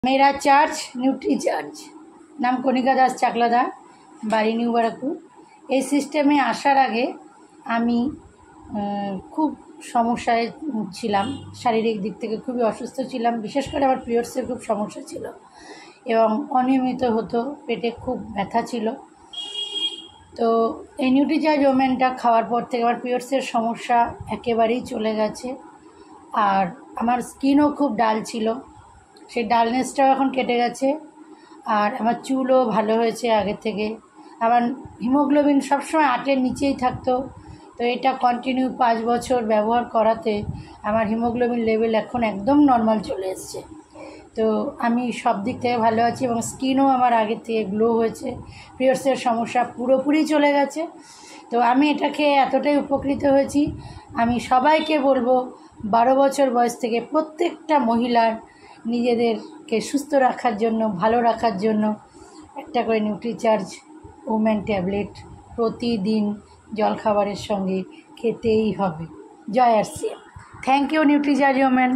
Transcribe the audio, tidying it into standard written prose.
मेरा charge Nutri charge নাম কণিকা দাস চাকলাদা, বাড়ি নিউ ব্যারাকপুর। এই সিস্টেমে আসার আগে আমি খুব সমস্যায় ছিলাম, শারীরিক দিক থেকে খুবই অসুস্থ ছিলাম। বিশেষ করে আমার পিরিয়ডসের খুব সমস্যা ছিল এবং অনিয়মিত হতো, পেটে খুব ব্যথা ছিল। তো এই নিউট্রি চার্জ ওমেনটা খাওয়ার পর থেকে আমার পিরিয়ডসের সমস্যা একেবারেই চলে গেছে। আর আমার স্কিনও খুব ডাল ছিল, সেই ডালনেসটাও এখন কেটে গেছে। আর আমার চুলও ভালো হয়েছে আগের থেকে। আমার হিমোগ্লোবিন সবসময় 8-এর নিচেই থাকতো। তো এটা কন্টিনিউ 5 বছর ব্যবহার করাতে আমার হিমোগ্লোবিন লেভেল এখন একদম নর্মাল চলে এসছে। তো আমি সব দিক থেকে ভালো আছি এবং স্কিনও আমার আগের থেকে গ্লো হয়েছে, পিরিয়ডসের সমস্যা পুরোপুরি চলে গেছে। তো আমি এটা খেয়ে এতটাই উপকৃত হয়েছি। আমি সবাইকে বলবো 12 বছর বয়স থেকে প্রত্যেকটা মহিলার নিজেদেরকে সুস্থ রাখার জন্য, ভালো রাখার জন্য একটা করে নিউট্রি চার্জ ওমেন ট্যাবলেট প্রতিদিন জলখাবারের সঙ্গে খেতেই হবে। জয় আর সি। Thank you Nutricharge women.